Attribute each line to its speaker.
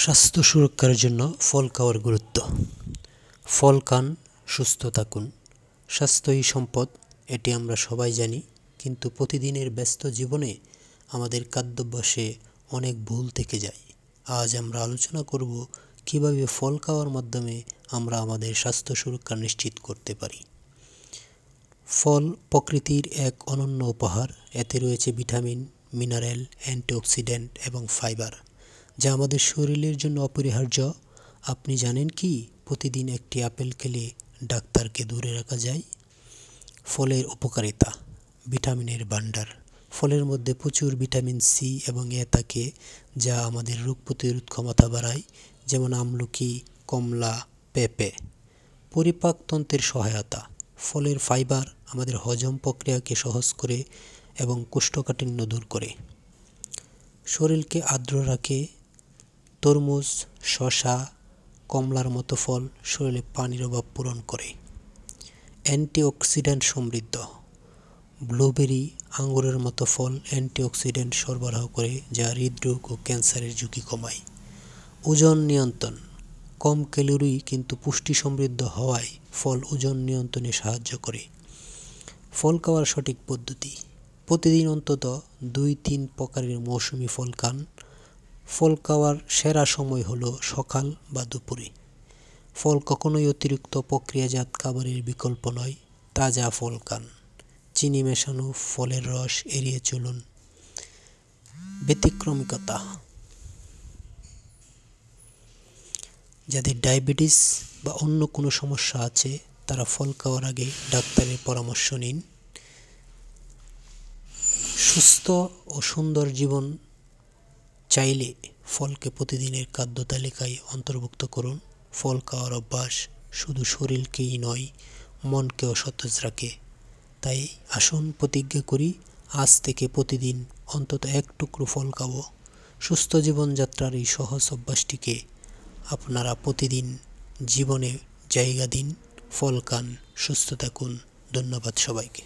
Speaker 1: স্বাস্থ্য সুরক্ষার জন্য ফল খাওয়ার গুরুত্ব। ফল খান, সুস্থ থাকুন। স্বাস্থ্যই সম্পদ, এটি আমরা সবাই জানি, কিন্তু প্রতিদিনের ব্যস্ত জীবনে আমাদের খাদ্যাভ্যাসে অনেক ভুল থেকে যায়। আজ আমরা আলোচনা করব কিভাবে ফল খাওয়ার মাধ্যমে আমরা আমাদের স্বাস্থ্য সুরক্ষা নিশ্চিত করতে পারি। ফল প্রকৃতির এক অনন্য উপহার। এতে রয়েছে ভিটামিন, মিনারেল, অ্যান্টিঅক্সিডেন্ট এবং ফাইবার, যা আমাদের শরীরের জন্য অপরিহার্য। আপনি জানেন কি, প্রতিদিন একটি আপেল খেলে ডাক্তারকে দূরে রাখা যায়? ফলের উপকারিতা। ভিটামিনের ভাণ্ডার। ফলের মধ্যে প্রচুর ভিটামিন সি এবং এ থাকে, যা আমাদের রোগ প্রতিরোধ ক্ষমতা বাড়ায়, যেমন আমলকি, কমলা, পেঁপে। পরিপাকতন্ত্রের সহায়তা। ফলের ফাইবার আমাদের হজম প্রক্রিয়াকে সহজ করে এবং কোষ্ঠকাঠিন্য দূর করে। শরীরকে আর্দ্র রাখে। তরমুজ, শসা, কমলার মতো ফল শরীরে পানির অভাব পূরণ করে। অ্যান্টিঅক্সিডেন্ট সমৃদ্ধ। ব্লুবেরি, আঙুরের মতো ফল অ্যান্টিঅক্সিডেন্ট সরবরাহ করে, যা হৃদরোগ ও ক্যান্সারের ঝুঁকি কমায়। ওজন নিয়ন্ত্রণ। কম ক্যালোরি কিন্তু পুষ্টি সমৃদ্ধ হওয়ায় ফল ওজন নিয়ন্ত্রণে সাহায্য করে। ফল খাওয়ার সঠিক পদ্ধতি। প্রতিদিন অন্তত 2-3 প্রকারের মৌসুমি ফল খান। ফল খাওয়ার সেরা সময় হলো সকাল বা দুপুরে। ফল কখনোই অতিরিক্ত প্রক্রিয়াজাত খাবারের বিকল্প নয়। তাজা ফল খান। চিনি মেশানো ফলের রস এড়িয়ে চলুন। ব্যতিক্রমিকতা। যাদের ডায়াবেটিস বা অন্য কোনো সমস্যা আছে, তারা ফল খাওয়ার আগে ডাক্তারের পরামর্শ নিন। সুস্থ ও সুন্দর জীবন চাইলে ফলকে প্রতিদিনের খাদ্য তালিকায় অন্তর্ভুক্ত করুন। ফল খাওয়ার অভ্যাস শুধু শরীরকেই নয়, মনকেও সতেজ রাখে। তাই আসুন প্রতিজ্ঞা করি, আজ থেকে প্রতিদিন অন্তত এক টুকরো ফল খাবো। সুস্থ জীবনযাত্রার এই সহজ অভ্যাসটিকে আপনারা প্রতিদিন জীবনে জায়গা দিন। ফল খান, সুস্থ থাকুন। ধন্যবাদ সবাইকে।